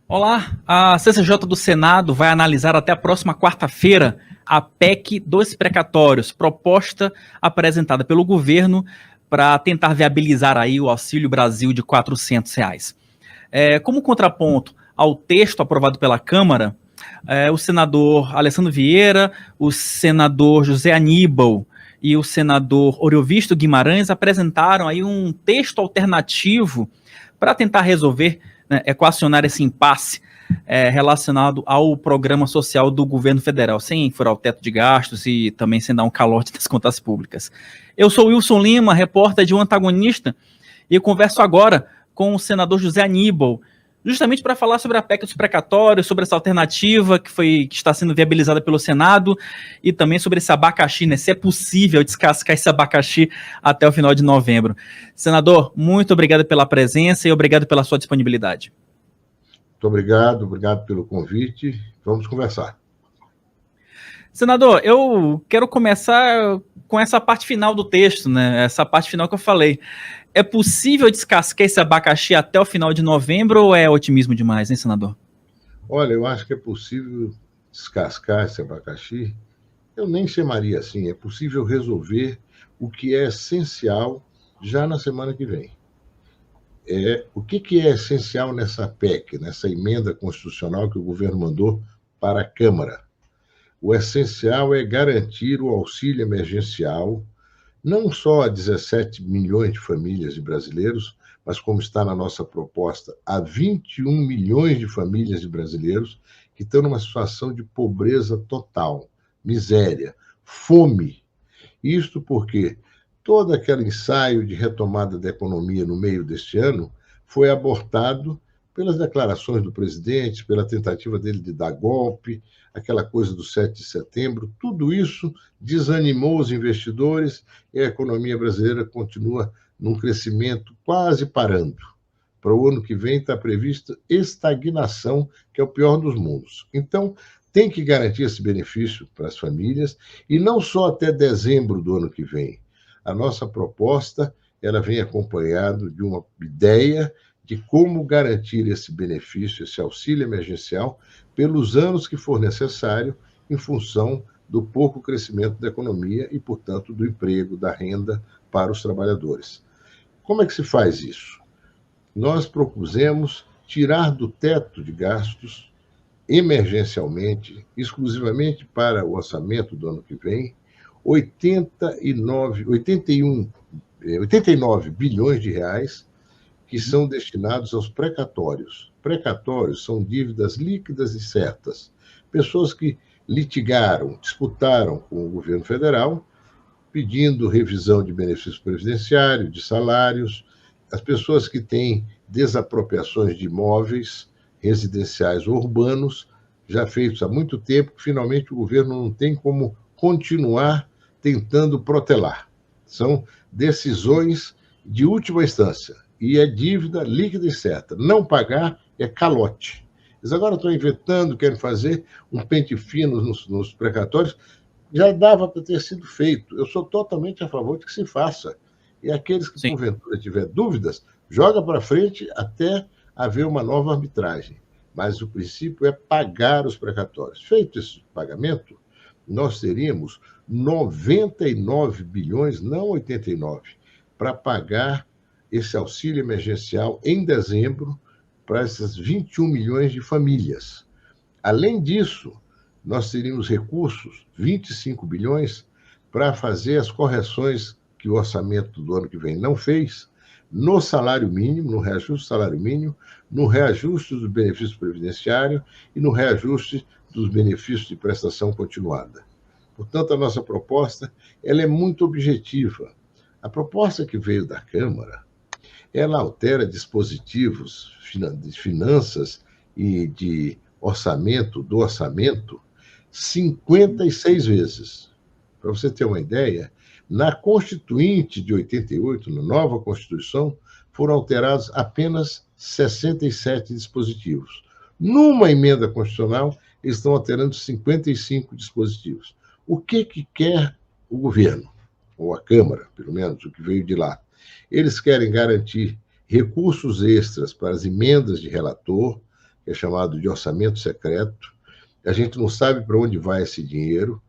Olá, a CCJ do Senado vai analisar até a próxima quarta-feira a PEC dos precatórios, proposta apresentada pelo governo para tentar viabilizar aí o Auxílio Brasil de R$ 400. Como contraponto ao texto aprovado pela Câmara, o senador Alessandro Vieira, o senador José Aníbal e o senador Oriovisto Guimarães apresentaram aí um texto alternativo para tentar resolver, né, equacionar esse impasse relacionado ao programa social do governo federal, sem furar o teto de gastos e também sem dar um calote das contas públicas. Eu sou Wilson Lima, repórter de O Antagonista, e eu converso agora com o senador José Aníbal, justamente para falar sobre a PEC dos precatórios, sobre essa alternativa que está sendo viabilizada pelo Senado, e também sobre esse abacaxi, né, se é possível descascar esse abacaxi até o final de novembro. Senador, muito obrigado pela presença e obrigado pela sua disponibilidade. Muito obrigado pelo convite. Vamos conversar. Senador, eu quero começar com essa parte final do texto, né? Essa parte final que eu falei. É possível descascar esse abacaxi até o final de novembro ou é otimismo demais, hein, senador? Olha, eu acho que é possível descascar esse abacaxi. Eu nem chamaria assim. É possível resolver o que é essencial já na semana que vem. O que é essencial nessa PEC, nessa emenda constitucional que o governo mandou para a Câmara? O essencial é garantir o auxílio emergencial, não só a 17 milhões de famílias de brasileiros, mas como está na nossa proposta, a 21 milhões de famílias de brasileiros que estão numa situação de pobreza total, miséria, fome. Isto porque todo aquele ensaio de retomada da economia no meio deste ano foi abortado pelas declarações do presidente, pela tentativa dele de dar golpe, aquela coisa do 7 de setembro, tudo isso desanimou os investidores e a economia brasileira continua num crescimento quase parando. Para o ano que vem está prevista estagnação, que é o pior dos mundos. Então, tem que garantir esse benefício para as famílias, e não só até dezembro do ano que vem. A nossa proposta ela vem acompanhada de uma ideia de como garantir esse benefício, esse auxílio emergencial, pelos anos que for necessário, em função do pouco crescimento da economia e, portanto, do emprego, da renda para os trabalhadores. Como é que se faz isso? Nós propusemos tirar do teto de gastos, emergencialmente, exclusivamente para o orçamento do ano que vem, 89 bilhões de reais que são destinados aos precatórios. Precatórios são dívidas líquidas e certas. Pessoas que litigaram, disputaram com o governo federal, pedindo revisão de benefícios previdenciários, de salários, as pessoas que têm desapropriações de imóveis residenciais ou urbanos, já feitos há muito tempo, que finalmente o governo não tem como continuar tentando protelar. São decisões de última instância, e é dívida líquida e certa. Não pagar é calote. Eles agora estão inventando, querem fazer um pente fino nos precatórios. Já dava para ter sido feito. Eu sou totalmente a favor de que se faça. E aqueles que, porventura, tiver dúvidas, joga para frente até haver uma nova arbitragem. Mas o princípio é pagar os precatórios. Feito esse pagamento, nós teríamos 99 bilhões, não 89, para pagar esse auxílio emergencial em dezembro para essas 21 milhões de famílias. Além disso, nós teríamos recursos, 25 bilhões, para fazer as correções que o orçamento do ano que vem não fez, no salário mínimo, no reajuste do salário mínimo, no reajuste do benefício previdenciário e no reajuste dos benefícios de prestação continuada. Portanto, a nossa proposta ela é muito objetiva. A proposta que veio da Câmara, ela altera dispositivos de finanças e de orçamento, do orçamento, 56 vezes. Para você ter uma ideia, na Constituinte de 88, na nova Constituição, foram alterados apenas 67 dispositivos. Numa emenda constitucional, eles estão alterando 55 dispositivos. O que quer o governo, ou a Câmara, pelo menos, o que veio de lá? Eles querem garantir recursos extras para as emendas de relator, que é chamado de orçamento secreto. A gente não sabe para onde vai esse dinheiro,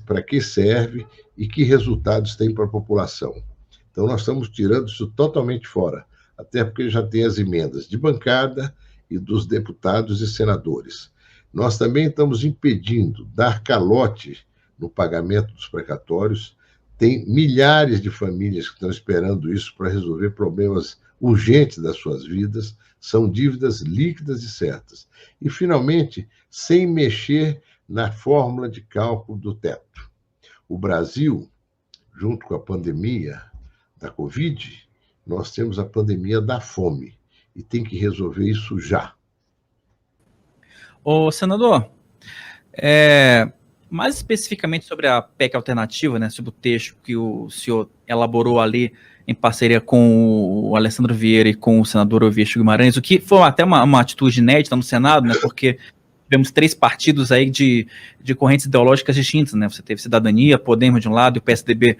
para que serve e que resultados tem para a população. Então, nós estamos tirando isso totalmente fora, até porque já tem as emendas de bancada e dos deputados e senadores. Nós também estamos impedindo dar calote no pagamento dos precatórios. Tem milhares de famílias que estão esperando isso para resolver problemas urgentes das suas vidas. São dívidas líquidas e certas. E, finalmente, sem mexer na fórmula de cálculo do teto. O Brasil, junto com a pandemia da Covid, nós temos a pandemia da fome e tem que resolver isso já. Ô, senador, mais especificamente sobre a PEC alternativa, né, sobre o texto que o senhor elaborou ali em parceria com o Alessandro Vieira e com o senador Oviedo Guimarães, o que foi até uma atitude inédita no Senado, né, porque tivemos 3 partidos aí de correntes ideológicas distintas, né, você teve Cidadania, Podemos de um lado e o PSDB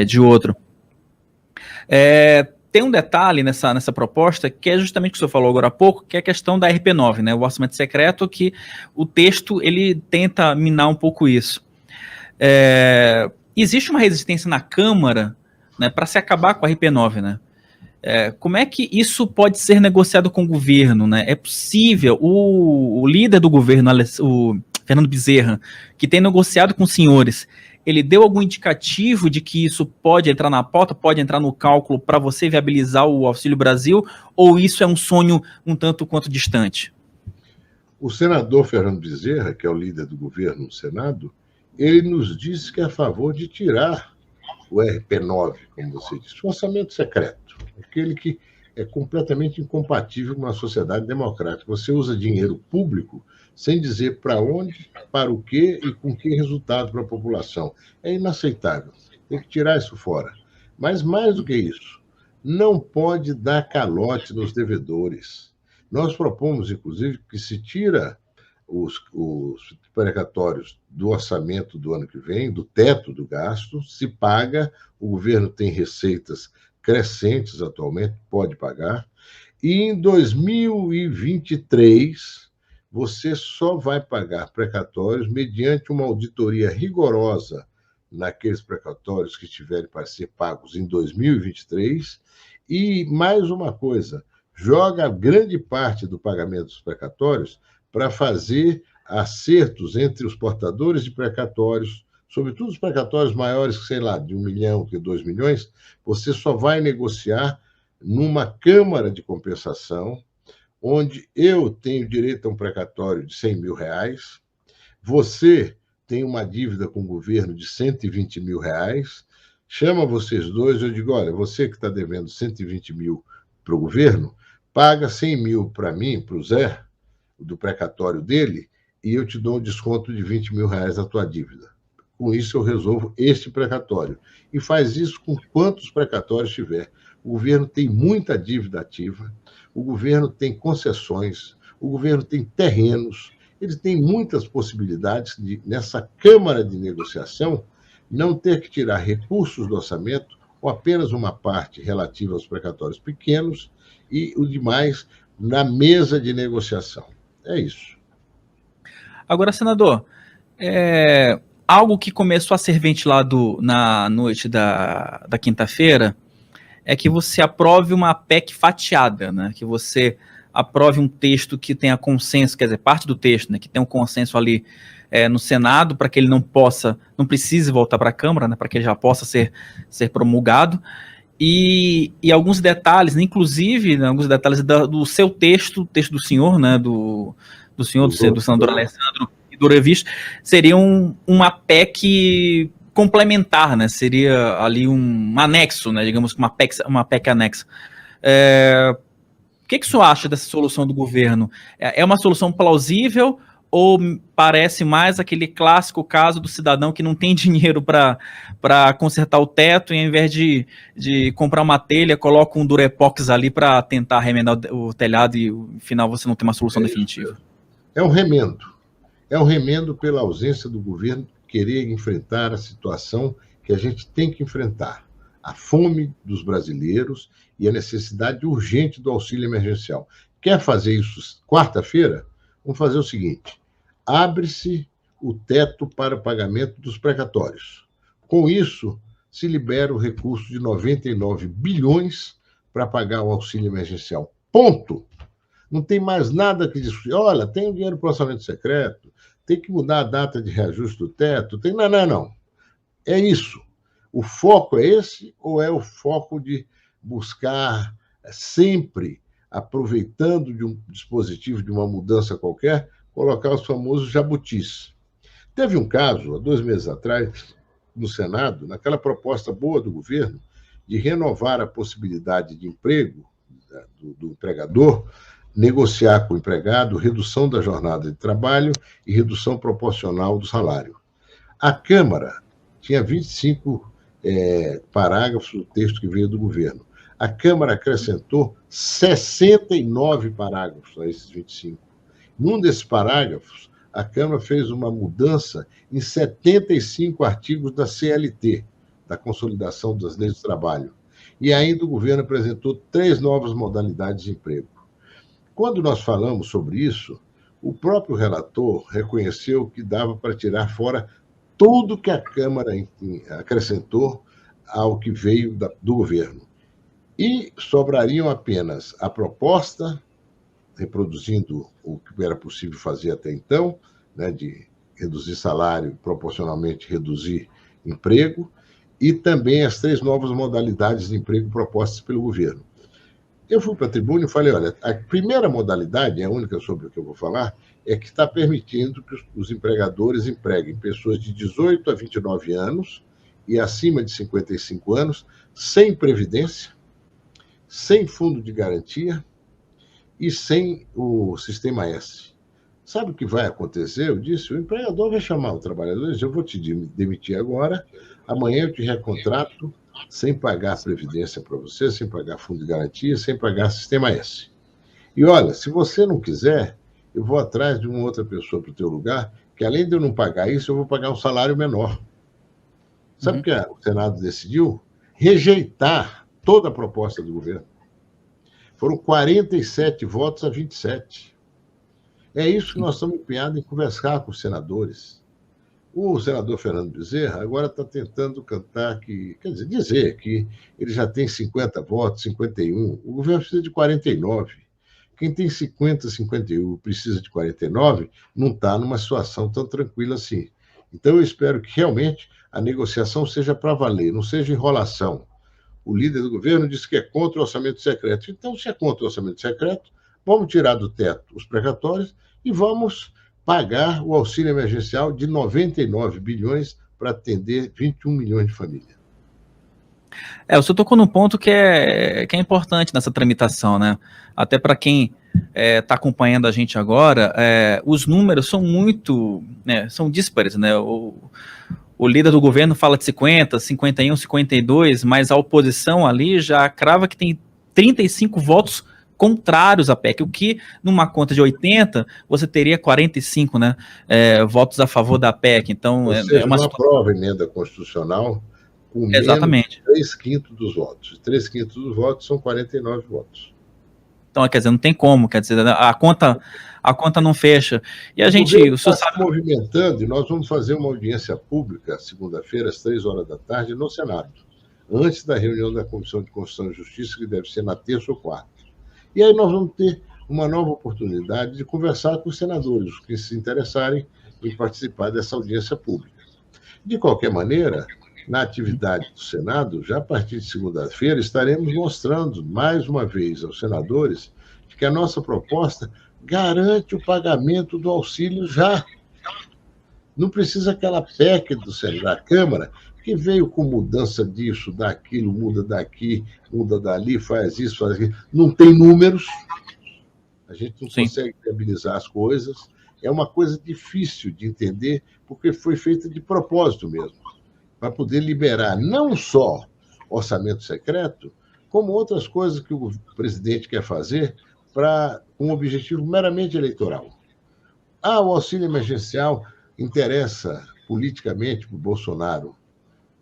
de outro. Tem um detalhe nessa proposta, que é justamente o que o senhor falou agora há pouco, que é a questão da RP9, né, o orçamento secreto, que o texto ele tenta minar um pouco isso. Existe uma resistência na Câmara, né, para se acabar com a RP9, né? Como é que isso pode ser negociado com o governo, né? É possível, o líder do governo, o Fernando Bezerra, que tem negociado com os senhores, ele deu algum indicativo de que isso pode entrar na pauta, pode entrar no cálculo para você viabilizar o Auxílio Brasil, ou isso é um sonho um tanto quanto distante? O senador Fernando Bezerra, que é o líder do governo no Senado, ele nos disse que é a favor de tirar o RP9, como você disse, o orçamento secreto, aquele que é completamente incompatível com uma sociedade democrática. Você usa dinheiro público sem dizer para onde, para o quê e com que resultado para a população. É inaceitável. Tem que tirar isso fora. Mas, mais do que isso, não pode dar calote nos devedores. Nós propomos, inclusive, que se tira os precatórios do orçamento do ano que vem, do teto do gasto, se paga, o governo tem receitas crescentes atualmente, pode pagar, e em 2023 você só vai pagar precatórios mediante uma auditoria rigorosa naqueles precatórios que tiverem para ser pagos em 2023, e mais uma coisa, joga grande parte do pagamento dos precatórios para fazer acertos entre os portadores de precatórios, sobretudo os precatórios maiores que, sei lá, de 1 milhão, que 2 milhões, você só vai negociar numa Câmara de Compensação, onde eu tenho direito a um precatório de 100 mil reais, você tem uma dívida com o governo de 120 mil reais, chama vocês dois, eu digo, olha, você que está devendo 120 mil para o governo, paga 100 mil para mim, para o Zé, do precatório dele, e eu te dou um desconto de 20 mil reais da tua dívida. Com isso, eu resolvo este precatório. E faz isso com quantos precatórios tiver. O governo tem muita dívida ativa, o governo tem concessões, o governo tem terrenos, ele tem muitas possibilidades de, nessa Câmara de Negociação, não ter que tirar recursos do orçamento, ou apenas uma parte relativa aos precatórios pequenos, e o demais na mesa de negociação. É isso. Agora, senador, algo que começou a ser ventilado na noite da quinta-feira é que você aprove uma PEC fatiada, né? Que você aprove um texto que tenha consenso, quer dizer, parte do texto, né? Que tenha um consenso ali no Senado, para que ele não precise voltar para a Câmara, né? Para que ele já possa ser promulgado. E alguns detalhes, inclusive, né, alguns detalhes do seu texto do senhor, né, do senador Alessandro e do Revista, seriam uma PEC complementar, né, seria ali um anexo, né, digamos, uma PEC anexa. O que o senhor acha dessa solução do governo? É uma solução plausível ou parece mais aquele clássico caso do cidadão que não tem dinheiro para consertar o teto e ao invés de comprar uma telha, coloca um Durepox ali para tentar remendar o telhado e no final você não tem uma solução definitiva? É um remendo. É um remendo pela ausência do governo querer enfrentar a situação que a gente tem que enfrentar. A fome dos brasileiros e a necessidade urgente do auxílio emergencial. Quer fazer isso quarta-feira? Vamos fazer o seguinte: abre-se o teto para o pagamento dos precatórios. Com isso, se libera o recurso de 99 bilhões para pagar o auxílio emergencial. Ponto. Não tem mais nada que discutir. Olha, tem o dinheiro para o orçamento secreto, tem que mudar a data de reajuste do teto. Tem... Não. É isso. O foco é esse ou é o foco de buscar sempre, aproveitando de um dispositivo, de uma mudança qualquer, colocar os famosos jabutis? Teve um caso, há 2 meses atrás, no Senado, naquela proposta boa do governo, de renovar a possibilidade de emprego do empregador, negociar com o empregado redução da jornada de trabalho e redução proporcional do salário. A Câmara tinha 25 parágrafos do texto que veio do governo. A Câmara acrescentou 69 parágrafos a esses 25. Num desses parágrafos, a Câmara fez uma mudança em 75 artigos da CLT, da Consolidação das Leis do Trabalho. E ainda o governo apresentou 3 novas modalidades de emprego. Quando nós falamos sobre isso, o próprio relator reconheceu que dava para tirar fora tudo que a Câmara acrescentou ao que veio do governo. E sobrariam apenas a proposta, reproduzindo o que era possível fazer até então, né, de reduzir salário, proporcionalmente reduzir emprego, e também as 3 novas modalidades de emprego propostas pelo governo. Eu fui para a tribuna e falei, olha, a primeira modalidade, a única sobre o que eu vou falar, é que está permitindo que os empregadores empreguem pessoas de 18 a 29 anos e acima de 55 anos, sem previdência, sem fundo de garantia e sem o Sistema S. Sabe o que vai acontecer? Eu disse, o empregador vai chamar o trabalhador e diz, eu vou te demitir agora, amanhã eu te recontrato sem pagar previdência para você, sem pagar fundo de garantia, sem pagar Sistema S. E olha, se você não quiser, eu vou atrás de uma outra pessoa para o teu lugar, que além de eu não pagar isso, eu vou pagar um salário menor. Sabe o que o Senado decidiu? Rejeitar toda a proposta do governo. Foram 47 votos a 27. É isso que nós estamos empenhados em conversar com os senadores. O senador Fernando Bezerra agora está tentando cantar que, quer dizer que ele já tem 50 votos, 51. O governo precisa de 49. Quem tem 50, 51 precisa de 49, não está numa situação tão tranquila assim. Então, eu espero que realmente a negociação seja para valer, não seja enrolação. O líder do governo disse que é contra o orçamento secreto. Então, se é contra o orçamento secreto, vamos tirar do teto os precatórios e vamos pagar o auxílio emergencial de 99 bilhões para atender 21 milhões de famílias. O senhor tocou num ponto que é importante nessa tramitação, né? Até para quem está acompanhando a gente agora, os números são muito, são díspares, né? O líder do governo fala de 50, 51, 52, mas a oposição ali já crava que tem 35 votos contrários à PEC, o que numa conta de 80, você teria 45, né, votos a favor da PEC. Então, ou seja, uma aprova a emenda constitucional com menos de 3/5 dos votos. 3/5 dos votos são 49 votos. Então, quer dizer, não tem como, quer dizer, a conta não fecha. E a gente... O está se movimentando, e nós vamos fazer uma audiência pública, segunda-feira, às 15h, no Senado, antes da reunião da Comissão de Constituição e Justiça, que deve ser na terça ou quarta. E aí nós vamos ter uma nova oportunidade de conversar com os senadores, os que se interessarem em participar dessa audiência pública. De qualquer maneira, na atividade do Senado, já a partir de segunda-feira, estaremos mostrando, mais uma vez, aos senadores que a nossa proposta garante o pagamento do auxílio já. Não precisa aquela PEC da Câmara, que veio com mudança disso, daquilo, muda daqui, muda dali, faz isso, faz aquilo. Não tem números, a gente não consegue viabilizar as coisas. É uma coisa difícil de entender, porque foi feita de propósito mesmo, para poder liberar não só orçamento secreto, como outras coisas que o presidente quer fazer para um objetivo meramente eleitoral. O auxílio emergencial interessa politicamente para o Bolsonaro.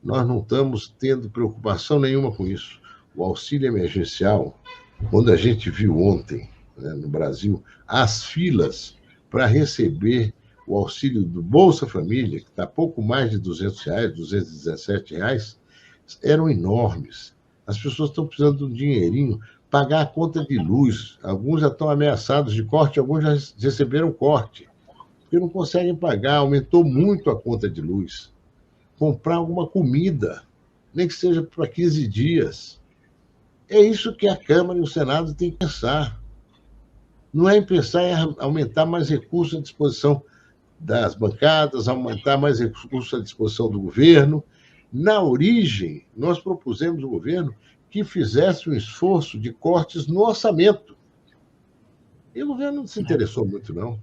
Nós não estamos tendo preocupação nenhuma com isso. O auxílio emergencial, quando a gente viu ontem né, no Brasil, as filas para receber o auxílio do Bolsa Família, que está pouco mais de R$ 200, R$ 217, eram enormes. As pessoas estão precisando de um dinheirinho, pagar a conta de luz. Alguns já estão ameaçados de corte, alguns já receberam corte, porque não conseguem pagar, aumentou muito a conta de luz. Comprar alguma comida, nem que seja para 15 dias. É isso que a Câmara e o Senado têm que pensar. Não é em pensar em aumentar mais recursos à disposição das bancadas, aumentar mais recursos à disposição do governo. Na origem, nós propusemos ao governo que fizesse um esforço de cortes no orçamento. E o governo não se interessou muito, não.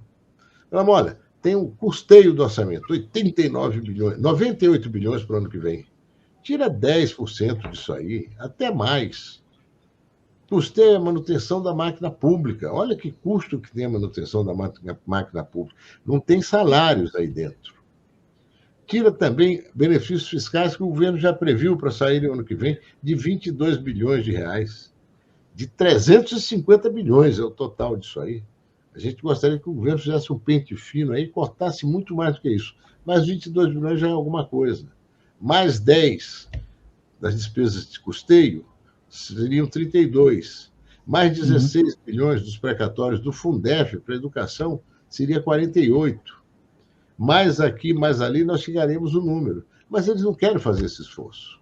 Falamos, olha, tem um custeio do orçamento, 89 bilhões, 98 bilhões para o ano que vem. Tira 10% disso aí, até mais. Custeia a manutenção da máquina pública. Olha que custo que tem a manutenção da máquina pública. Não tem salários aí dentro. Tira também benefícios fiscais que o governo já previu para sair no ano que vem, de 22 bilhões de reais. De 350 bilhões é o total disso aí. A gente gostaria que o governo fizesse um pente fino aí e cortasse muito mais do que isso. Mas 22 bilhões já é alguma coisa. Mais 10 das despesas de custeio seriam 32. Mais 16 bilhões dos precatórios do Fundef para a educação seria 48. Mais aqui, mais ali, nós chegaremos no número. Mas eles não querem fazer esse esforço.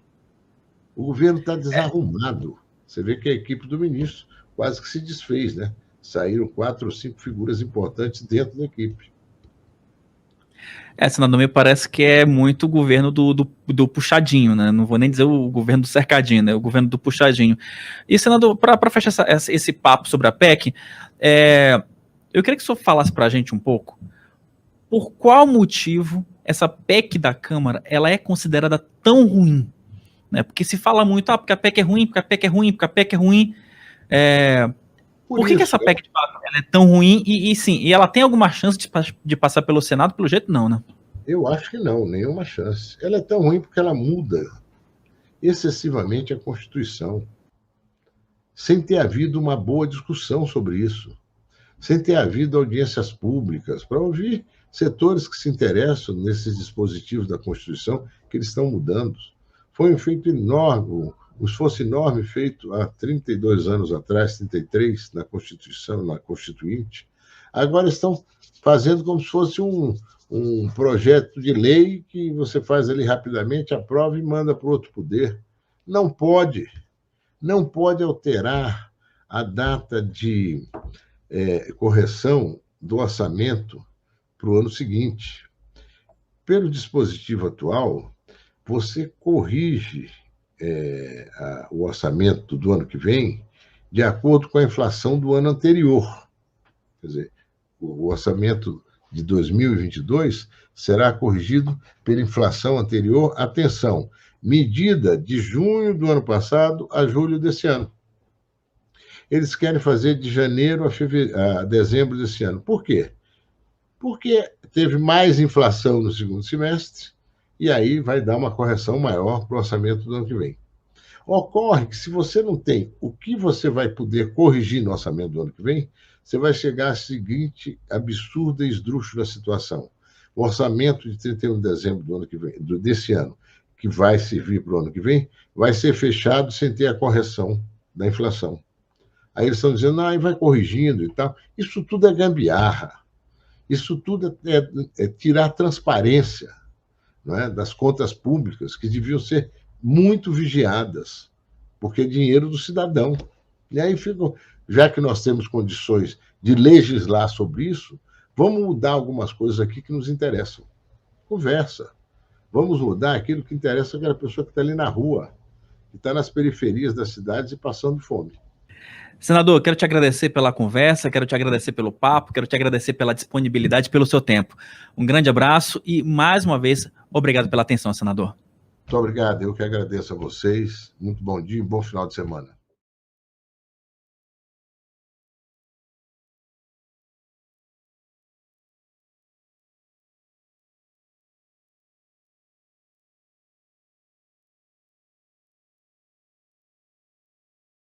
O governo está desarrumado. Você vê que a equipe do ministro quase que se desfez, né? Saíram 4 ou 5 figuras importantes dentro da equipe. Senador, me parece que é muito o governo do puxadinho, né? Não vou nem dizer o governo do cercadinho, né? O governo do puxadinho. E, senador, para fechar esse papo sobre a PEC, eu queria que o senhor falasse para a gente um pouco por qual motivo essa PEC da Câmara ela é considerada tão ruim, né? Porque se fala muito, porque a PEC é ruim, porque a PEC é ruim, porque a PEC é ruim. Por que essa PEC de fato ela é tão ruim e ela tem alguma chance de passar pelo Senado? Pelo jeito, não, né? Eu acho que não, nenhuma chance. Ela é tão ruim porque ela muda excessivamente a Constituição, sem ter havido uma boa discussão sobre isso, sem ter havido audiências públicas para ouvir setores que se interessam nesses dispositivos da Constituição que eles estão mudando. Foi um feito enorme, um esforço enorme feito há 32 anos atrás, 33, na Constituição, na Constituinte. Agora estão fazendo como se fosse um projeto de lei que você faz ali rapidamente, aprova e manda para o outro poder. Não pode alterar a data de correção do orçamento para o ano seguinte. Pelo dispositivo atual, você corrige o orçamento do ano que vem de acordo com a inflação do ano anterior. Quer dizer, o orçamento de 2022 será corrigido pela inflação anterior, atenção, medida de junho do ano passado a julho desse ano. Eles querem fazer de janeiro a dezembro desse ano. Por quê? Porque teve mais inflação no segundo semestre e aí vai dar uma correção maior para o orçamento do ano que vem. Ocorre que se você não tem o que você vai poder corrigir no orçamento do ano que vem, você vai chegar à seguinte absurda e esdrúxula situação. O orçamento de 31 de dezembro do ano que vem, desse ano, que vai servir para o ano que vem, vai ser fechado sem ter a correção da inflação. Aí eles estão dizendo, vai corrigindo e tal. Isso tudo é gambiarra. Isso tudo é tirar a transparência, não é, das contas públicas, que deviam ser muito vigiadas, porque é dinheiro do cidadão. E aí já que nós temos condições de legislar sobre isso, vamos mudar algumas coisas aqui que nos interessam. Conversa. Vamos mudar aquilo que interessa àquela pessoa que está ali na rua, que está nas periferias das cidades e passando fome. Senador, quero te agradecer pela conversa, quero te agradecer pelo papo, quero te agradecer pela disponibilidade, pelo seu tempo. Um grande abraço e, mais uma vez, obrigado pela atenção, senador. Muito obrigado, eu que agradeço a vocês. Muito bom dia e bom final de semana.